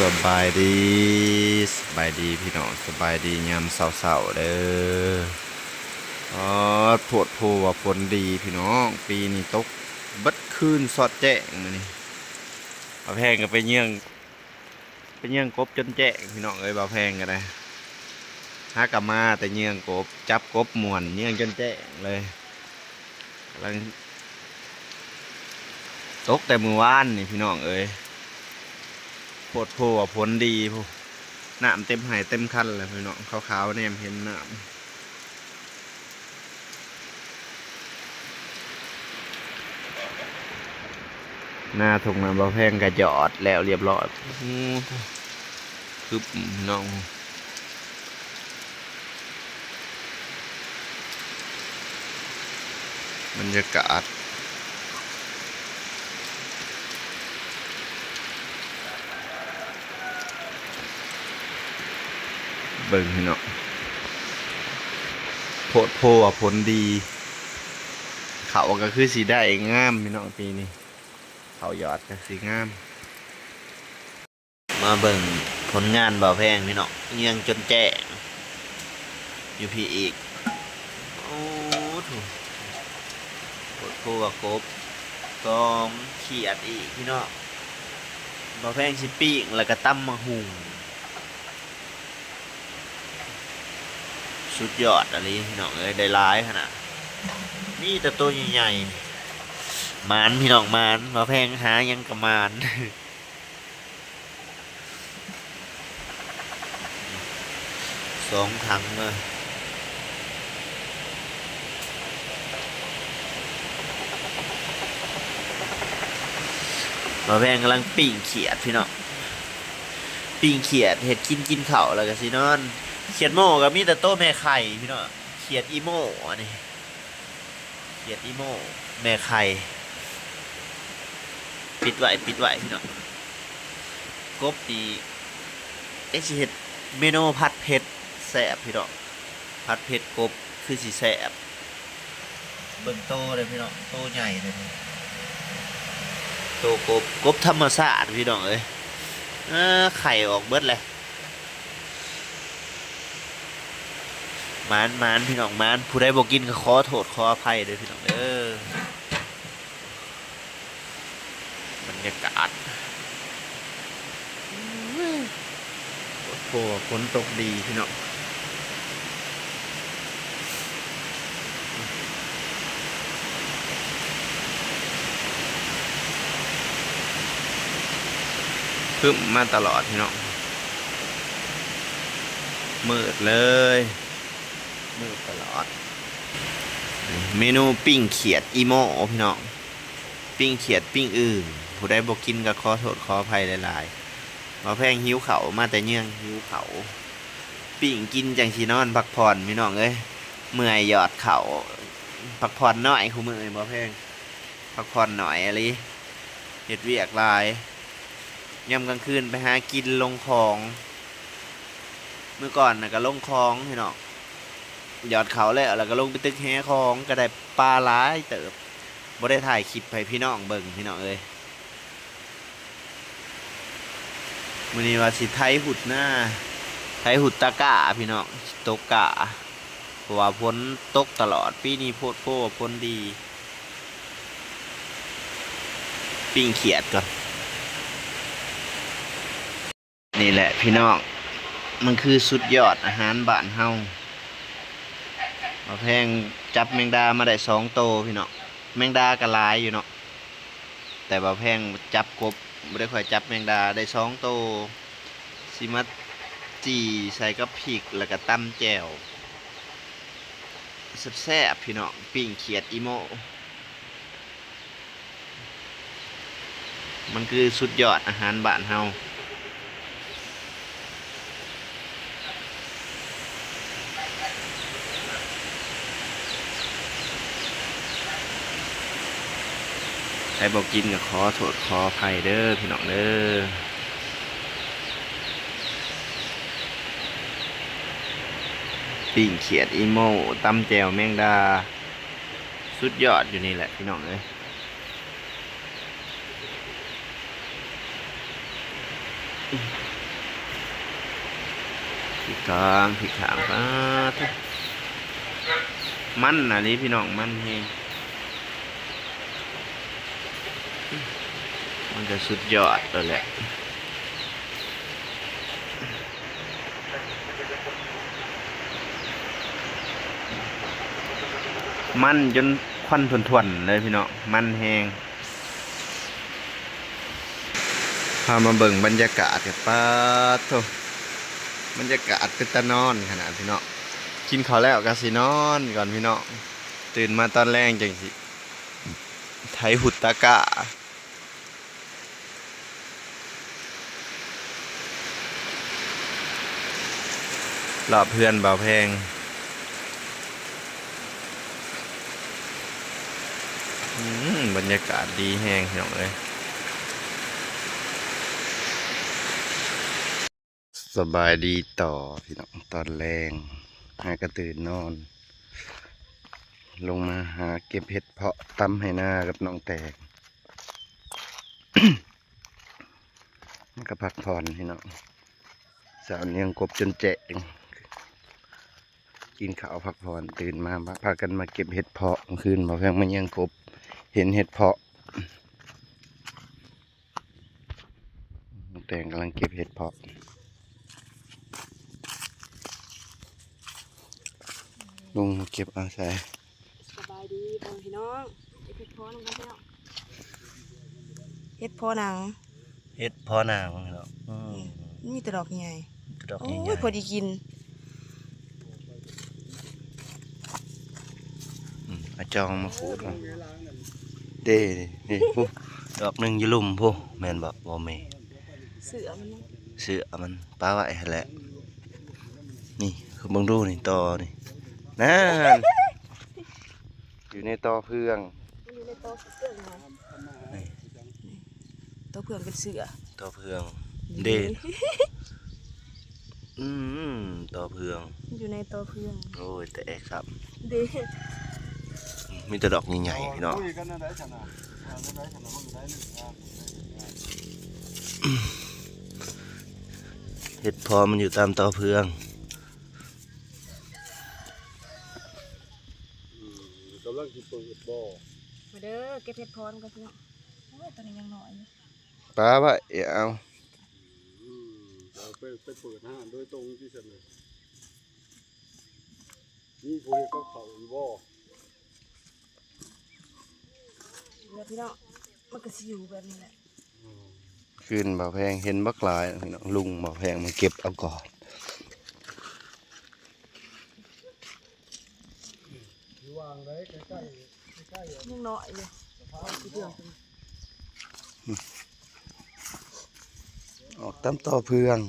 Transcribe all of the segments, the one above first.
สบายดีสบายดีพี่น้องสบายดียามเสาๆเด้ออ๋อโพดโพว่าฝนดีพี่น้องปีนี้ตกเบัดคืนสอดแจ้งมื้อนี้บ่าวแพงก็ไปเยี่ยงกบจนแจ้งพี่น้องเอ้ยบ่าวแพงก็ได้หากะมาแต่เยี่ยงกบจับกบม่วนเยี่ยงจนแจ้งเลยกำลังตกแต่มื้อวานนี่พี่น้องเอ้ยโพดโพว่าฝนดีพูน้ำเต็มไหเต็มคันเลยพี่น้องขาวๆแนมเห็นน้ำหน้าทุ่งนาบ่าวแพงก็หยอดแล้วเรียบร้อยคือน้องบรรยากาศเบิ่งพี่น้องโพดโพว่าผลดีเขาก็คือสีได้งามพี่น้องปีนี้เขาหยอดก็สีงามมาเบิ่งผลงานบ่าวแพงพี่น้องเงียงจนแจ้งอยู่พี่อีกโอ้ถูกกดคู่กับกบกองเขียดอีกพี่น้องบ่าวแพงสิปิ้งแล้วก็ตำมะฮุ่งสุดยอดอะไรพี่น้องเอ้ยได้หลายขนาดนี่แต่ตัวใหญ่ๆหมานพี่น้องหมานบ่าวแพงหายังกับหมานสองถังเลยบ่าวแพงกำลังปิ้งเขียดพี่น้องปิ้งเขียดเห็ดกินข้าวแล้วก็สินอนเขียดโม่ก็มีแต่โตแม่ไข่พี่น้องเขียดอีโม่อันนี้เขียดอีโม่แม่ไข่ปิดไว้พี่น้องกบดีสิเห็ดเมนูผัดเผ็ดแซ่บพี่น้องผัดเผ็ดกบคือสิแซ่บเบิ่งโตเลยพี่น้องโตใหญ่เลยโตกบธรรมชาติพี่น้องเอ้ยไข่ออกเบิดเลยมานพี่น้องมานผู้ใดบ่กินก็ขอโทษขออภัยเด้อพี่น้องบรรยากาศโอ้โหฝนตกดีพี่น้องพึ่มมาตลอดพี่น้องมืดเลยมืดตลอดเมนูปิ้งเขียดอีโม่พี่น้องปิ้งเขียดปิ้งอื่นผู้ใดบ่กินก็ขอโทษขออภัยหลายๆบ่าวแพงหิวเขามาแต่เนื่องหิวเขาปิ้งกินจังสินอนพักผ่อนพี่น้องเอ้ยเมื่อยหยอดเขาพักผ่อนน้อยคู่มื้อบ่าวแพงพักผ่อนหน่อยอะไรเฮ็ดเวียกหลายยามกลางคืนไปหากินลงคลองเมื่อก่อนน่ะก็ลงคลองพี่น้องหยอดเขาแล้วก็ลงไปตึกแฮคลองก็ได้ปลาหลายเติบบ่ได้ถ่ายคลิปให้พี่น้องเบิ่งพี่น้องเอ้ยมื้อนี้ว่าสิไถหุดหน้าไถหุดตะกร้าพี่น้องตกกะเพราะว่าฝนตกตลอดปีนี้โพดโพฝนดีปิ้งเขียดก่อนนี่แหละพี่น้องมันคือสุดยอดอาหารบ้านเฮาบ่าวแพงจับแมงดามาได้2 โตพี่น้องแมงดาก็หลายอยู่เนาะแต่บ่าวแพงจับกบบ่ได้ค่อยจับแมงดาได้2 โตสิมาจี่ใส่กับพริกแล้วก็ตำแจ่วแซ่บๆพี่น้องปิ้งเขียดอีโม่มันคือสุดยอดอาหารบ้านเฮาใครบอกกินก็ขอโทษขออภัยเด้อพี่น้องเด้อปิ้งเขียดอีโม่ตำแจ่วแมงดาสุดยอดอยู่นี่แหละพี่น้องเอ้ย อ ผิดทางผิดทางป้าทุกมันอันนี้พี่น้องมันเฮงมันจะสุดยอดเลยแหละมันจนควันทวนๆเลยพี่น้องมันแหงพามาเบิ่งบรรยากาศกับป้าโตบรรยากาศเป็นตะนอนขนาดพี่น้องกินข้าวแล้วก็สินอนก่อนพี่น้องตื่นมาตอนแรกจังสิไถหุดตะกะรอบเพื่อนเบาแพงบรรยากาศดีแห้งพี่น้องเลยสบายดีต่อพี่น้องตอนแรงหากระตื่นนอน ลงมาหาเก็บเห็ดเพาะตำให้หน้ากับน้องแตก มันก็พักผ่อนพี่น้องสาวเนียงกบจนแจงกินข้าวพักผ่อนตื่นมาพากันมาเก็บเห็ดเพาะคืนมาเพียงมันยังกบเห็นเห็ดเพาะน้องแตงกำลังเก็บเห็ดเพาะลุงเก็บอาศัย สบายดีพ่อพี่น้องเฮ็ดพอนังกันพี่น้องเฮ็ดพอหนัง เฮ็ดเพอนางเนาะ นี่แต่ดอกใหญ่ ดอก โอ้ ใหญ่ ยพอดีกิน อาจองมาขูดมาเด้นี่ผู้ดอกหนึ่งอยืลุ่มผู้แม่นบ่แม่ เสือมันยัง เสือมันป้าไว้หั่นแหละนี่คือบังดูนี่ตอนี่นั่นอยู่ในตอเพื่อง มันอยู่ในโต๊ะเสือนะ นี่ โต๊ะเพื่อนเป็นเสือ ตอเพื่องเด้ตอเพื่อง มันอยู่ในโต๊ะเพื่อน โอ้ยแตกครับ เด้ มีแต่ดอกใหญ่ๆพี่น้องเห็ดพอมันอยู่ตามตอเพื่อง กำลังสิเปิดบ่อ มาเด้อเก็บเฮ็ดพอนกันพี่น้องโอ้ยตัวนี้ยังน้อยอยู่ ป้าไว้เอา เราไปเปิดห้างโดยตรงที่สุดเลยนี่พวกนี้ก็เขาอยู่บ่อ เดี๋ยวพี่น้องมันก็สิอยู่แบบนี้แหละ คืนบ่าวแพงเห็นบักหลายพี่น้องลุงบ่าวแพงมาเก็บเอาก่อน อยู่วางได้ใกล้ๆใกล้ ยังน้อยอยู่ที่เพื่อนเป็น ออกตามต่อเพื่อง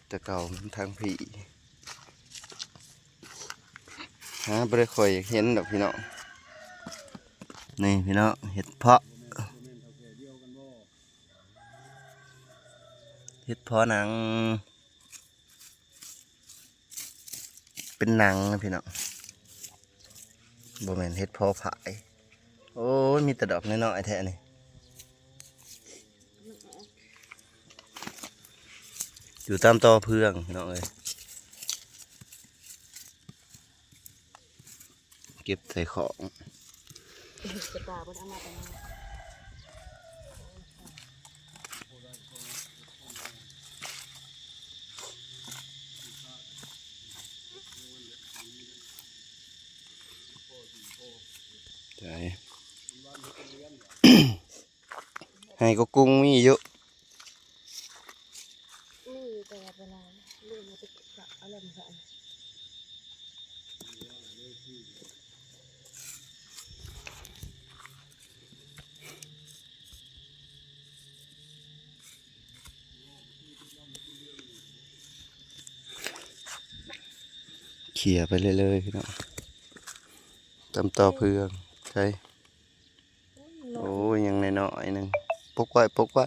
แต่เก่ามันทางผีหาบ่ได้ค่อยเห็นดอกพี่น้องนี่พี่น้องเห็ดเพาะเห็ดเพาะหนัง เป็นหนังนะพี่น้องบ่แม่นเห็ดเพาะผายโอ้ยมีแต่ดอกน้อยๆแท้นี่อยู่ตามตอเพื่องพี่น้องเอ้ยเก็บใส่ของ จะตาบนอามาตมา ใช่ ให้ก็กุ้งมีเยอะ นี่แต่เวลาเรื่องมันจะกะอะไรมันจะ เขี่ยไปเรื่อยๆพี่น้องตามต่อเพื่องใช่โอ้ยยังน้อยๆหนึงปกไว้ปกไว้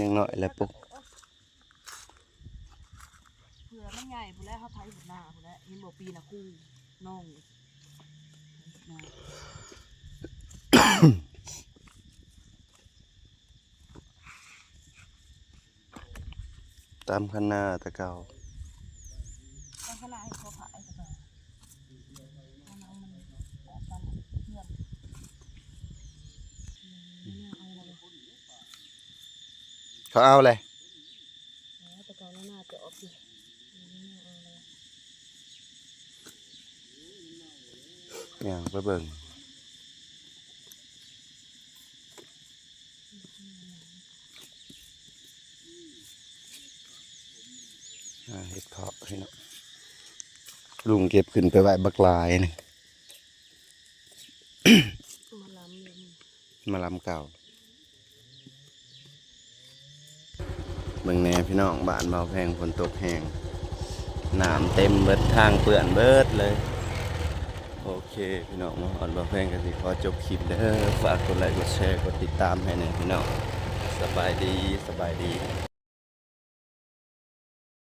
ยังน้อยแล้วปก เผื่อมันใหญ่ผู้แรกเขาไทยหัวหน้าผู้แรกเห็นบ่ปีนะคู่ น้องนะ ตามคันนาตะเก่า เอาขนาดให้เขาขายก็ได้เอาน้ำมันออกกันเพื่อนไม่น่าเอาอะไร เขาเอาเลย แต่ก่อนน่าจะออกดิไม่น่าเอาเลย อย่างไปเบิ่งเห็ดเพาะพี่น้องลุงเก็บขึ้นไปไว้บักลายนี่ มาล้ำเลย มาลำเก่าเบิ่งแหน่พี่น้องบ้านเบาแพงฝนตกแห้งน้ำเต็มเบิดทางเปื้อนเบิดเลยโอเคพี่น้องมาอ่อนเบาแพงกันสิขอจบคลิปเด้อฝากกดไลค์กดแชร์กดติดตามให้หน่อยพี่น้องสบายดี